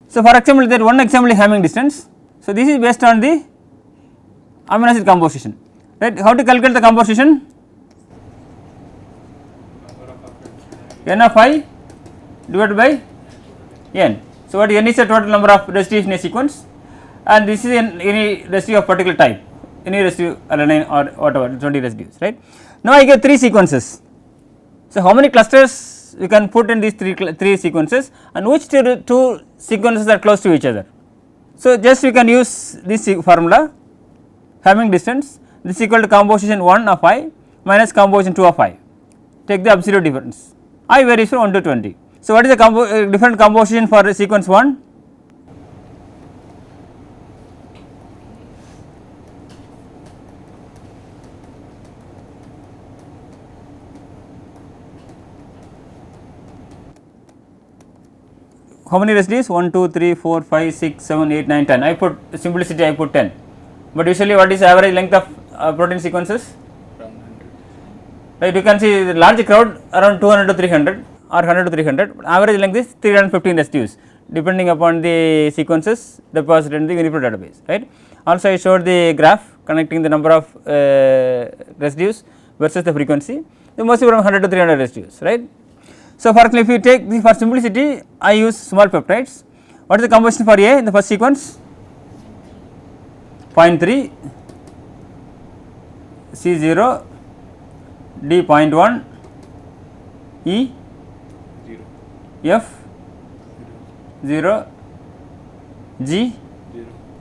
So, for example, there one example is Hamming distance. So, this is based on the amino acid composition, right. How to calculate the composition? N of I divided by N. So, what N is the total number of residues in a sequence, and this is any residue of particular type, any residue alanine or whatever 20 residues, right. Now, I get 3 sequences. So, how many clusters we can put in these 3 sequences, and which 2 sequences are close to each other. So, just we can use this formula, Hamming distance, this is equal to composition 1 of I minus composition 2 of I, take the absolute difference, I varies from 1 to 20. So, what is the different composition for sequence 1? How many residues? 1, 2, 3, 4, 5, 6, 7, 8, 9, 10. I put simplicity, I put 10. But usually, what is the average length of protein sequences? Right, you can see the large crowd around 200 to 300 or 100 to 300. Average length is 315 residues, depending upon the sequences deposited in the Uniprot database. Right. Also, I showed the graph connecting the number of residues versus the frequency. Mostly from 100 to 300 residues. Right. So, for example, if you take the, for simplicity, I use small peptides. What is the composition for A in the first sequence? 0.3, C0, D 0.1, E 0, F 0, G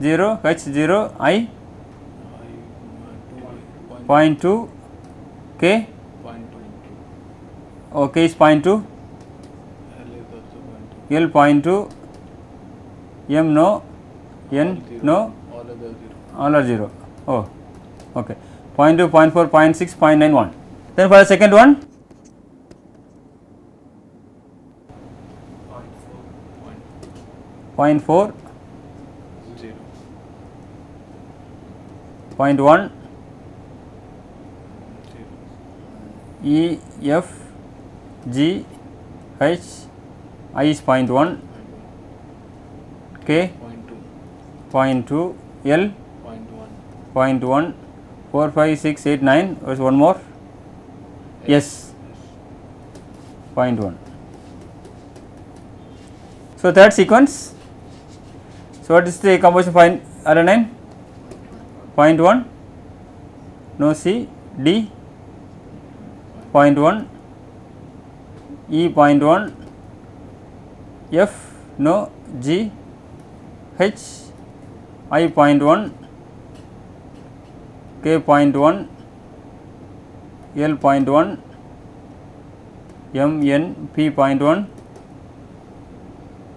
0, H 0, I 0.2, K, K is 0.2, L 0.2, M no, N no, all are 0. Oh, okay. 0.2, 0.4, 0.6, 0.91. Then for the second one, 0.4, 0.1, E, F, G, H, I is 0.1, K 0.2, L 0.1, 4, 5, 6, 8, 9, there is one more, S 0.1. So, third sequence. So, what is the composition for alanine? 0.1, no C, D 0.1, E 0.1, F no, G, H I 0.1, K 0.1, L 0.1, M N P 0.1,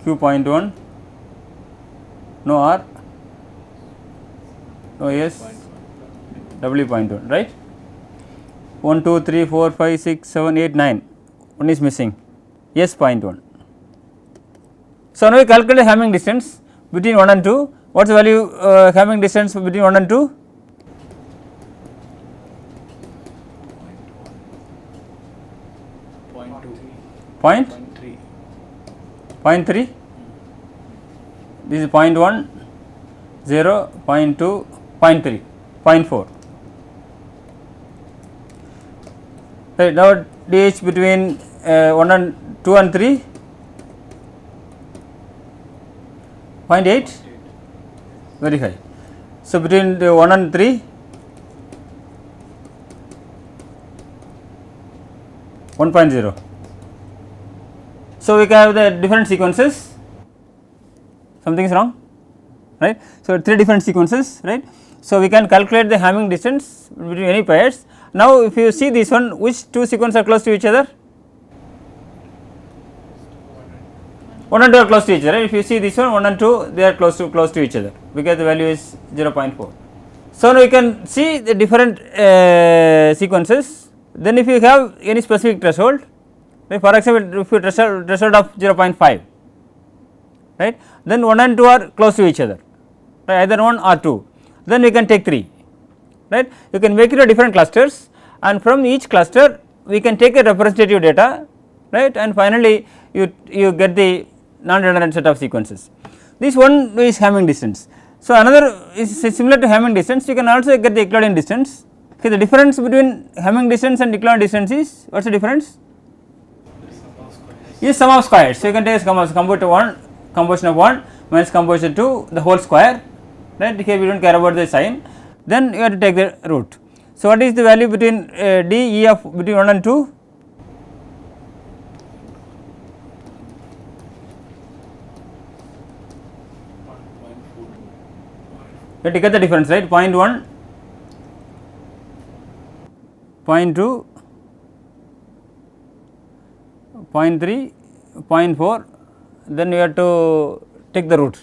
Q 0.1, no R, no S, W 0.1, right. 1, 2, 3, 4, 5, 6, 7, 8, 9, one is missing, S 0.1. So, now we calculate Hamming distance between 1 and 2. What is the value Hamming distance between 1 and 2? 0.3. This is 0.1, 0, 0.2, 0.3, 0.4. Right, now DH between 1 and 2 and 3, 0.8, very high. So, between the 1 and 3, 1.0. So, we can have the different sequences, something is wrong, right. So, 3 different sequences, right. So, we can calculate the Hamming distance between any pairs. Now, if you see this one, which 2 sequences are close to each other? 1 and 2 are close to each other, right? If you see this one, 1 and 2, they are close to each other, because the value is 0.4. So, now you can see the different sequences. Then if you have any specific threshold, right, for example, if you threshold of 0.5, right, then 1 and 2 are close to each other, right, either 1 or 2, then we can take 3, right. You can make it a different clusters, and from each cluster we can take a representative data, right, and finally you get the non-redundant set of sequences. this one is Hamming distance. So, another is similar to Hamming distance, you can also get the Euclidean distance. Okay, the difference between Hamming distance and Euclidean distance is, what is the difference? Is sum of squares. So, you can take composition of 1 minus composition 2 the whole square, right. Here we do not care about the sign, then you have to take the root. So, what is the value between d e of between 1 and 2? You have to get the difference, right, 0.1, 0.2, 0.3, 0.4, then you have to take the root,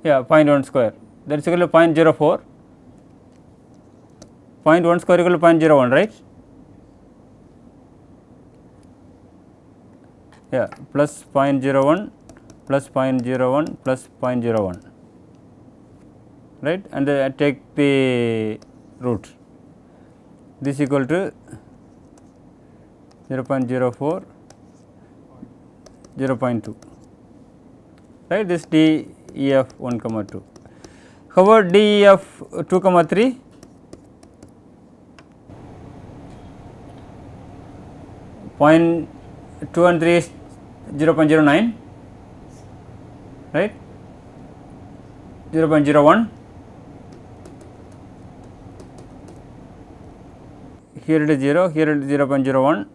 yeah, 0.1 square, that is equal to 0.04, 0.1 square equal to 0.01, right, yeah, plus 0.01 plus 0.01 plus 0.01, right, and I take the root, this equal to 0.04, 0.2, right, this d e of 1 comma 2. How about d e of 2 comma 3? Point 2 and 3 is 0.09, right, 0.01, here it is 0, here it is 0.01,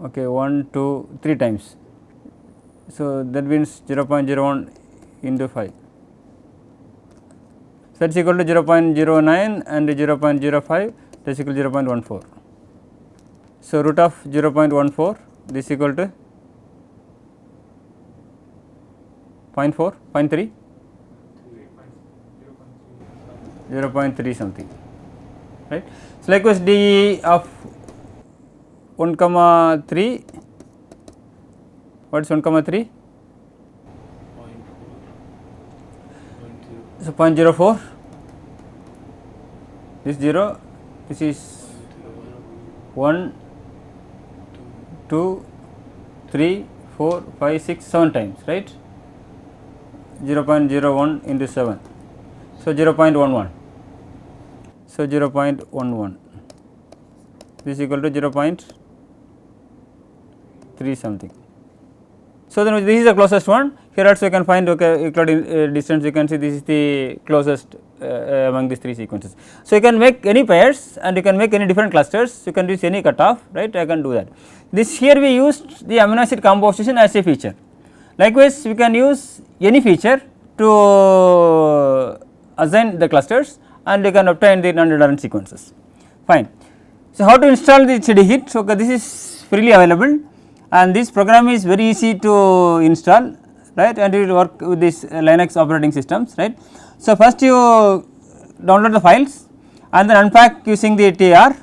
okay, 1, 2, 3 times. So, that means 0.01 into 5. So, that is equal to 0.09 and 0.05, that is equal to 0.14. So, root of 0.14, this is equal to 0.4, 0.3, 0.3 something, right. So, likewise d of 1 comma 3, what is 1 comma 3? So, 0.04, this 0, this is 1, 2, 3, 4, 5, 6, 7 times, right, 0.01 into 7, so 0.11, so 0.11, this is equal to 0.3 something. So, then this is the closest one, here also you can find Euclidean distance, you can see this is the closest among these 3 sequences. So, you can make any pairs and you can make any different clusters, you can use any cutoff, right, I can do that. This here we used the amino acid composition as a feature. Likewise, we can use any feature to assign the clusters and you can obtain the non-redundant sequences, fine. So, how to install the CD hit? So, this is freely available and this program is very easy to install, right, and it will work with this Linux operating systems, right. So, first you download the files and then unpack using the TR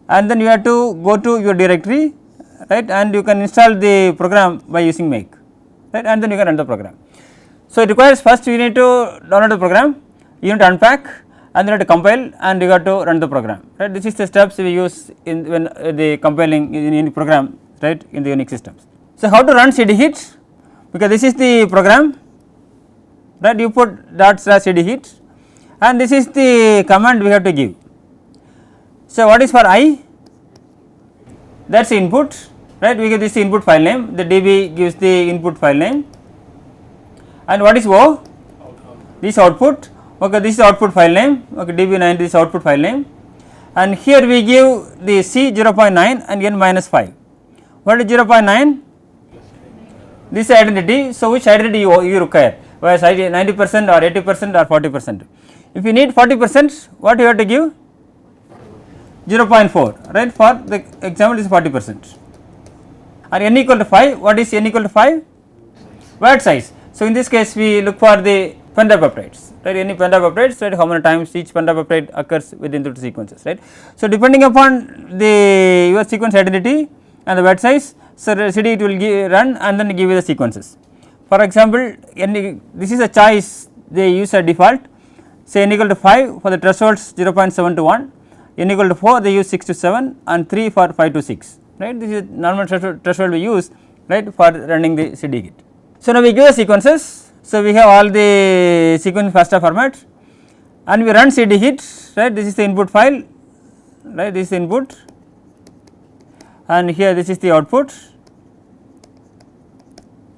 and then you have to go to your directory, right, and you can install the program by using make, right, and then you can run the program. So, it requires first you need to download the program, you need to unpack and then you have to compile and you got to run the program, right. This is the steps we use in when the compiling in any program, right, in the Unix systems. So, how to run CD hit? Because this is the program, right, you put ./CD hit and this is the command we have to give. So, what is for I? That is input, right, we get this input file name, the DB gives the input file name, and what is O? This output, okay, this is output file name, okay, DB9 this is output file name, and here we give the C 0.9 and N minus 5. What is 0.9? This is identity, so which identity you require, whereas 90% or 80% or 40%. If you need 40%, what you have to give? 0.4, right, for the example is 40%. Or N equal to 5, what is N equal to 5? Word size. So, in this case we look for the pentapeptides, right, any pentapeptides, right, how many times each pentapeptide occurs within the 2 sequences, right. So, depending upon the your sequence identity and the word size, so the CD it will run and then give you the sequences. For example, this is a choice they use a default, say N equal to 5 for the thresholds 0.7 to 1, N equal to 4 they use 6 to 7 and 3 for 5 to 6, right. This is normal threshold we use right, for running the CD Git. So, now we give the sequences. So, we have all the sequence FASTA format and we run CD Git, right, this is the input file, right, this is the input and here this is the output.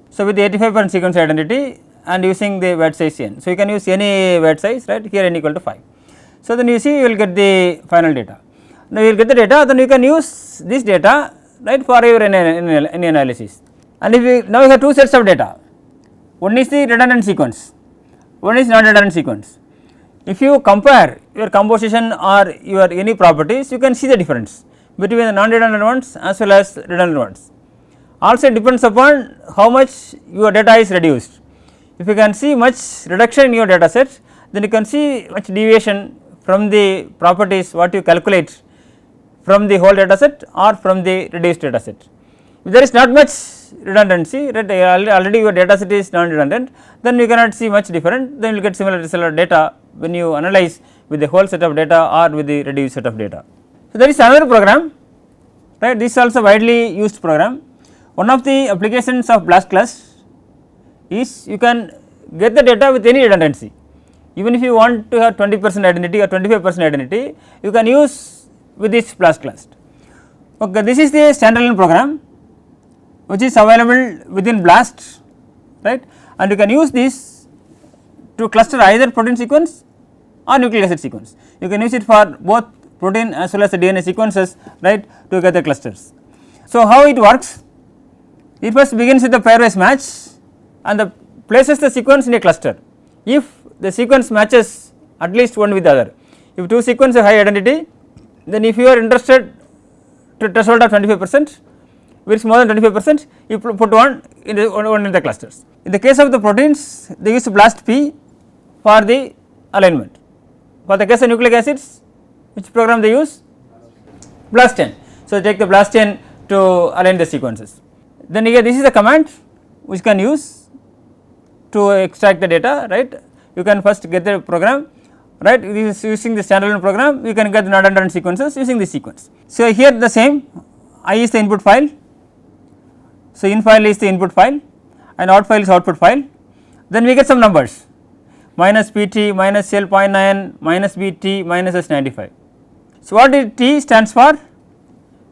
So, with the 85% sequence identity and using the word size n. So, you can use any word size, right, here n equal to 5. So, then you see you will get the final data. Now, you will get the data, then you can use this data, right, for your any analysis. And if you now you have two sets of data, one is the redundant sequence, one is non redundant sequence. If you compare your composition or your any properties, you can see the difference between the non redundant ones as well as redundant ones. Also it depends upon how much your data is reduced. If you can see much reduction in your data set, then you can see much deviation from the properties what you calculate from the whole data set or from the reduced data set. If there is not much redundancy, right, already your data set is non redundant, then you cannot see much different, then you will get similar data when you analyze with the whole set of data or with the reduced set of data. So, there is another program, right, this is also widely used program. One of the applications of BLAST class is you can get the data with any redundancy. Even if you want to have 20% identity or 25% identity, you can use with this BLAST class. Okay, this is the standalone program which is available within BLAST, right, and you can use this to cluster either protein sequence or nucleic acid sequence. You can use it for both protein as well as the DNA sequences, right, to get the clusters. So, how it works? It first begins with the pairwise match and places the sequence in a cluster. If the sequence matches at least one with the other, if two sequences have high identity, then if you are interested to threshold of 25%, which is more than 25%, you put one in the clusters. In the case of the proteins, they use BLAST P for the alignment. For the case of nucleic acids, which program they use? BLAST N. So, take the BLAST N to align the sequences. Then here this is the command which can use to extract the data, right. You can first get the program, right, this is using the standalone program, you can get the non redundant sequences using this sequence. So, here the same, I is the input file. So, in file is the input file and out file is output file. Then we get some numbers minus pt minus L.9 minus bt minus S95. So, what is T stands for?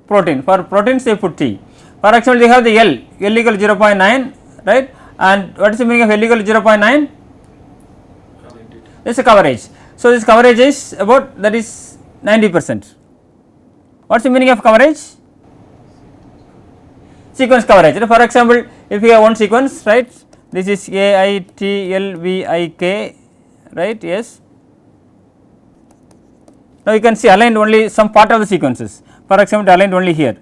Protein. For proteins they put T. For example, they have the L equal to 0.9, right, and what is the meaning of L equal to 0.9? This is a coverage. So, this coverage is about, that is 90%. What is the meaning of coverage? Sequence coverage. For example, if you have one sequence, right, this is AITLVIK, right, yes. Now, you can see aligned only some part of the sequences, for example, aligned only here.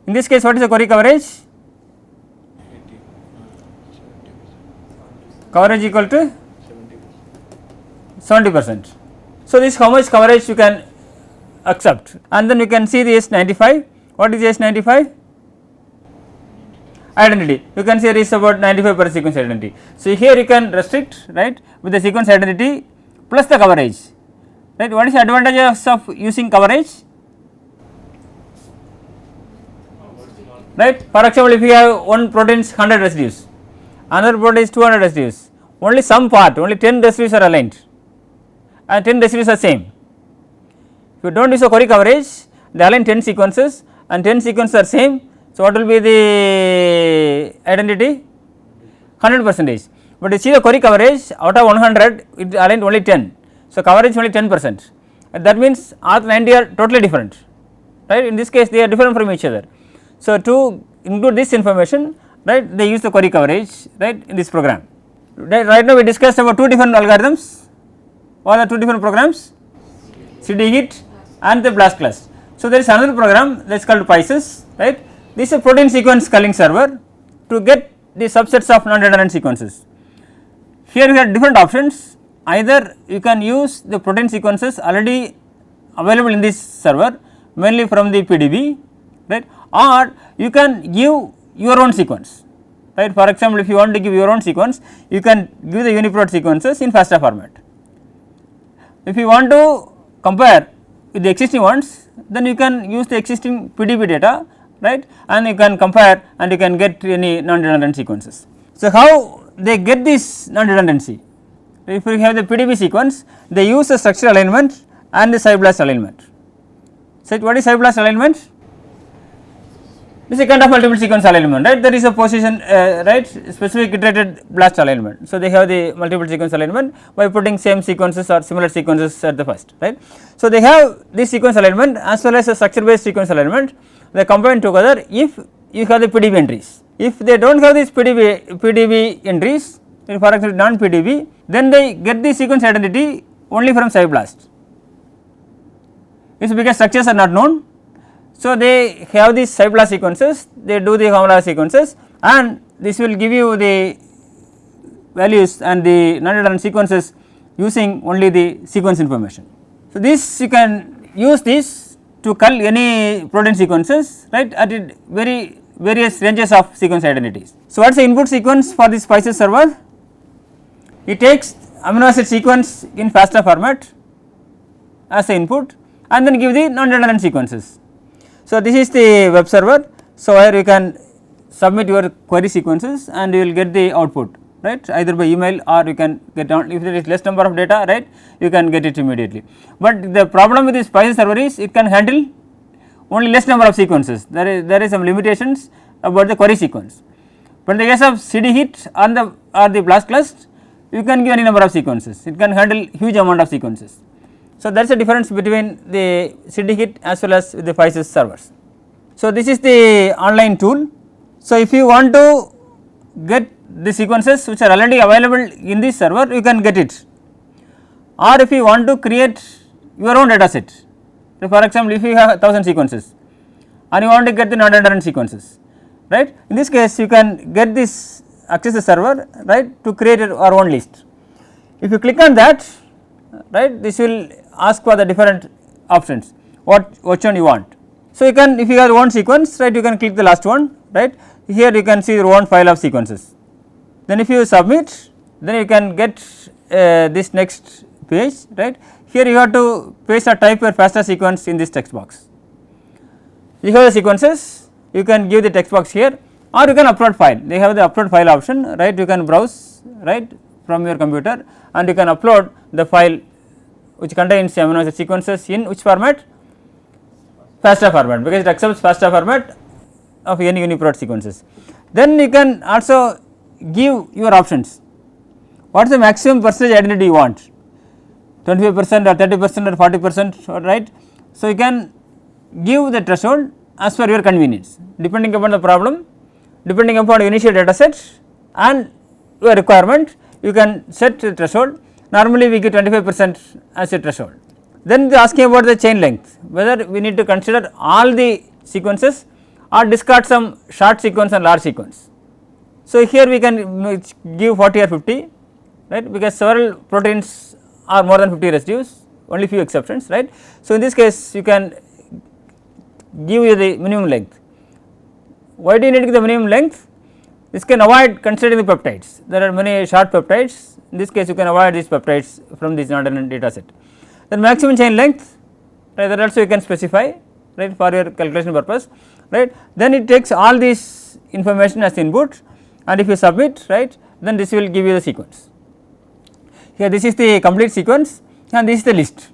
In this case, what is the query coverage? Coverage equal to 70%. So, this is how much coverage you can accept, and then you can see the S95. What is the S95? Identity. You can see there is about 95% sequence identity. So, here you can restrict, right, with the sequence identity plus the coverage, right. What is the advantage of using coverage? Right. For example, if you have one protein 100 residues, another protein is 200 residues, only some part, only 10 residues are aligned and 10 residues are same. If you do not use a query coverage, they align 10 sequences and 10 sequences are same. So, what will be the identity? 100%. But you see the query coverage, out of 100 it aligned only 10. So, coverage only 10%, that means all 90 are totally different, right. In this case they are different from each other. So, to include this information, right, they use the query coverage, right, in this program. Right now we discussed about two different algorithms. What are the two different programs? CD Git and the BLAST class. So, there is another program that is called PISCES, right. This is a protein sequence culling server to get the subsets of non redundant sequences. Here we have different options, either you can use the protein sequences already available in this server mainly from the PDB, right, or you can give your own sequence, right. For example, if you want to give your own sequence, you can give the uniprot sequences in FASTA format. If you want to compare with the existing ones, then you can use the existing PDB data, right, and you can compare and you can get any non-redundant sequences. So, how they get this non-redundancy? If you have the PDB sequence, they use the structural alignment and the cyblast alignment. So, what is cyblast alignment? This is a kind of multiple sequence alignment, right. There is a position, right, specific iterated blast alignment. So, they have the multiple sequence alignment by putting same sequences or similar sequences at the first, right. So, they have this sequence alignment as well as a structure based sequence alignment, they combine together if you have the PDB entries. If they do not have these PDB entries, for example non PDB, then they get the sequence identity only from cyblast. It is because structures are not known. So, they have these cyblast sequences, they do the homologous sequences, and this will give you the values and the non-redundant sequences using only the sequence information. So, this you can use this to cull any protein sequences, right, at various ranges of sequence identities. So, what is the input sequence for this PISCES server? It takes amino acid sequence in FASTA format as the input and then give the non-redundant sequences. So, this is the web server. So, where you can submit your query sequences and you will get the output, right, either by email or you can get on, if there is less number of data, right, you can get it immediately. But the problem with this PISCES server is it can handle only less number of sequences, there is some limitations about the query sequence. But in the case of CD hit or the blast cluster, you can give any number of sequences, it can handle huge amount of sequences. So, there is a difference between the CD hit as well as the PISCES servers. So, this is the online tool. So, if you want to get the sequences which are already available in this server, you can get it, or if you want to create your own data set. So, for example, if you have 1000 sequences and you want to get the non-redundant sequences, right, in this case you can get this, access the server, right, to create our own list. If you click on that, right, this will ask for the different options, which one you want. So, you can, if you have one sequence, right, you can click the last one, right, here you can see your own file of sequences. Then if you submit, then you can get this next page, right. Here you have to paste or type your FASTA sequence in this text box. You have the sequences, you can give the text box here, or you can upload file. They have the upload file option, right, you can browse, right, from your computer and you can upload the file which contains amino acid sequences in which format? FASTA format, because it accepts FASTA format of any UniProt sequences. Then you can also give your options. What is the maximum percentage identity you want? 25% or 30% or 40%, right. So, you can give the threshold as per your convenience, depending upon the problem, depending upon initial data set and your requirement, you can set the threshold. Normally, we give 25% as a threshold. Then they are asking about the chain length, whether we need to consider all the sequences or discard some short sequence and large sequence. So, here we can give 40 or 50, right, because several proteins are more than 50 residues, only few exceptions, right. So, in this case you can give you the minimum length. Why do you need the minimum length? This can avoid considering the peptides. There are many short peptides, in this case you can avoid these peptides from this non-redundant data set. Then maximum chain length, right, that also you can specify, right, for your calculation purpose, right. Then it takes all this information as input and if you submit, right, then this will give you the sequence. Here this is the complete sequence and this is the list.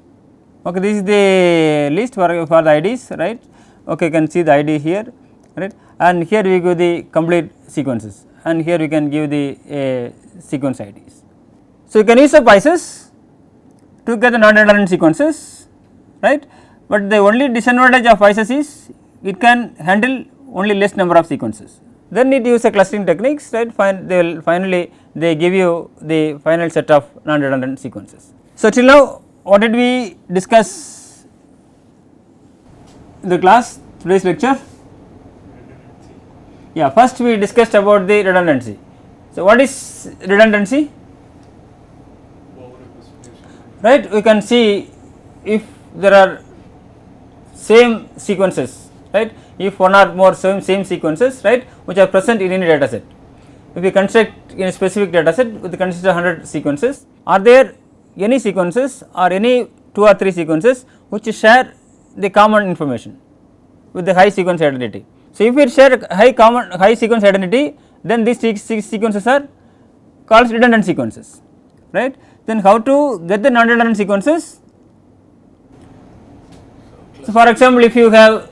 Okay, this is the list for the IDs, right. Okay, you can see the ID here, right, and here we give the complete sequences and here we can give the sequence IDs. So, you can use the PISCES to get the non-redundant sequences, right, but the only disadvantage of PISCES is it can handle only less number of sequences. Then it use a clustering techniques, right, finally they give you the final set of non-redundant sequences. So, till now what did we discuss in the class, today's lecture? Yeah, first we discussed about the redundancy. So, what is redundancy? Right, we can see if there are same sequences, right, if one or more same sequences, right, which are present in any data set. If we construct in a specific data set with the consider 100 sequences, are there any sequences or any 2 or 3 sequences which share the common information with the high sequence identity. So, if we share high sequence identity, then these 6 sequences are called redundant sequences, right. Then how to get the non-redundant sequences? So, for example, if you have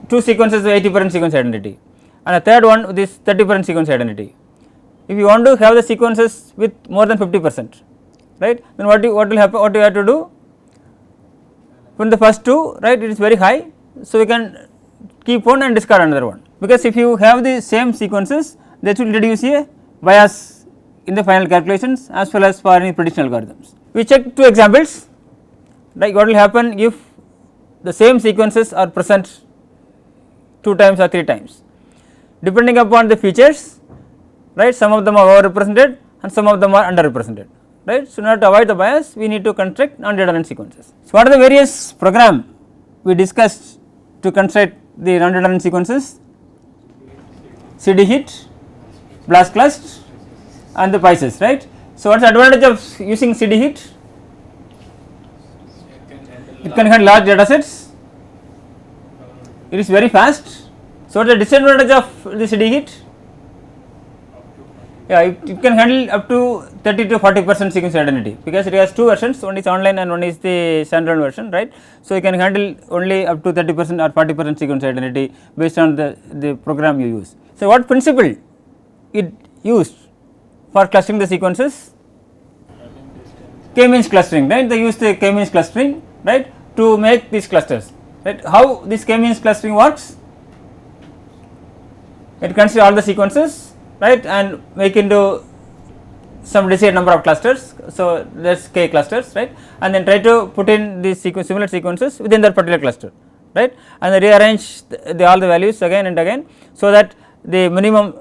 2 sequences with 80% sequence identity and a third one with this 30% sequence identity, if you want to have the sequences with more than 50%, right, then what will happen, what you have to do? From the first 2, right, it is very high, so we can keep one and discard another one, because if you have the same sequences, that will reduce a bias in the final calculations as well as for any prediction algorithms. We check 2 examples, like what will happen if the same sequences are present 2 times or 3 times, depending upon the features, right. Some of them are over represented and some of them are under represented, right. So, in order to avoid the bias, we need to construct non-redundant sequences. So, what are the various program we discussed to construct the non-redundant sequences? CD hit, blastclust and the PISCES, right. So, what is the advantage of using CD hit? It can handle large data sets, it is very fast. So, what is the disadvantage of the CD hit? Yeah, it can handle up to 30 to 40% sequence identity, because it has 2 versions, one is online and one is the standalone version, right. So, you can handle only up to 30% or 40% sequence identity based on the program you use. So, what principle it used for clustering the sequences? K-means clustering, right. They use the K-means clustering, right, to make these clusters, right. How this K-means clustering works? It considers all the sequences, right, and make into some desired number of clusters. So, that is K clusters, right, and then try to put in these similar sequences within that particular cluster, right, and then rearrange all the values again and again, so that the minimum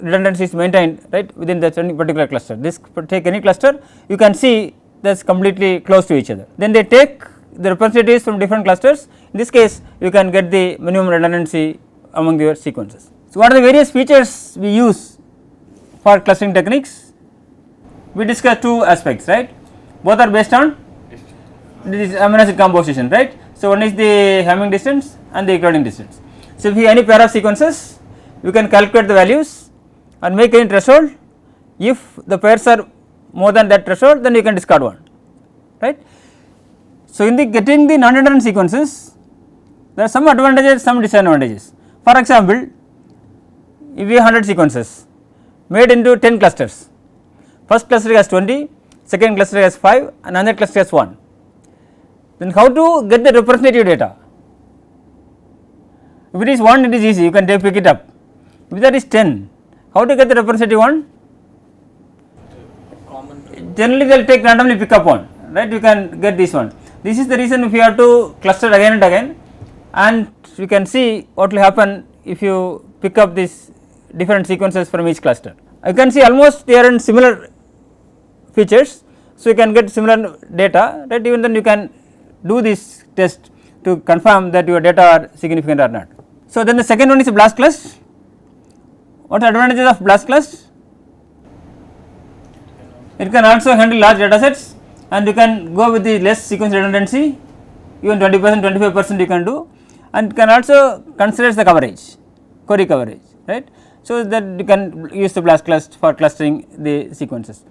redundancy is maintained, right, within that particular cluster. This take any cluster, you can see that is completely close to each other. Then they take the representatives from different clusters. In this case, you can get the minimum redundancy among your sequences. So, what are the various features we use for clustering techniques? We discussed 2 aspects, right. Both are based on this amino acid composition, right. So, one is the Hamming distance and the encoding distance. So, if you have any pair of sequences, you can calculate the values and make any threshold. If the pairs are more than that threshold, then you can discard one, right. So, in the getting the non-redundant sequences, there are some advantages, some disadvantages. For example, if you have 100 sequences made into 10 clusters, first cluster has 20, second cluster has 5 and another cluster has 1, then how to get the representative data? If it is 1, it is easy, you can pick it up. If that is 10, how to get the representative one? Generally they will take randomly pick up one, right, you can get this one. This is the reason if you have to cluster again and again, and you can see what will happen if you pick up these different sequences from each cluster. You can see almost they are in similar features, so you can get similar data, right. Even then you can do this test to confirm that your data are significant or not. So, then the second one is blastclust. What are the advantages of blastclust? It can also handle large data sets, and you can go with the less sequence redundancy, even 20%, 25% you can do, and can also consider the coverage, query coverage, right. So, that you can use the blastclust for clustering the sequences.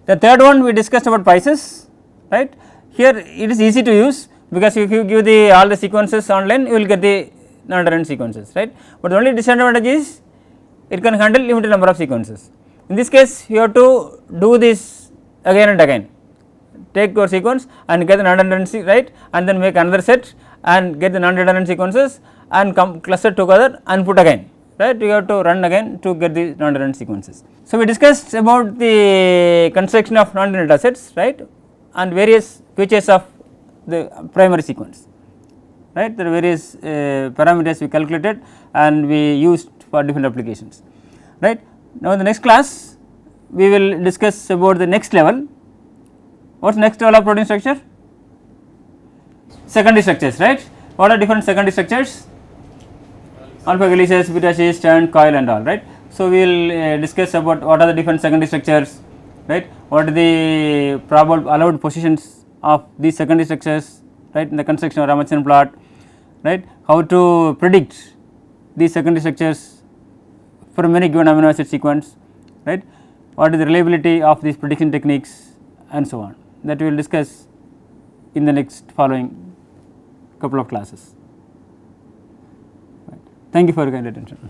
The third one we discussed about PISCES, right. Here it is easy to use, because if you give the all the sequences online, you will get the non-redundant sequences, right. But the only disadvantage is it can handle limited number of sequences. In this case, you have to do this again and again, take your sequence and get the non-redundancy, right, and then make another set and get the non-redundant sequences and come cluster together and put again, right. You have to run again to get the non-redundant sequences. So, we discussed about the construction of non-redundant data sets, right, and various features of the primary sequence, right. There are various parameters we calculated and we used for different applications, right. Now, in the next class we will discuss about the next level. What is next level of protein structure? Secondary structures, right. What are different secondary structures? Alpha helices, beta sheets, strand, coil and all, right. So, we will discuss about what are the different secondary structures, right, what are the probable allowed positions of these secondary structures, right, in the construction of Ramachandran plot, right, how to predict these secondary structures from any given amino acid sequence, right, what is the reliability of these prediction techniques and so on, that we will discuss in the next following couple of classes. Right. Thank you for your kind attention.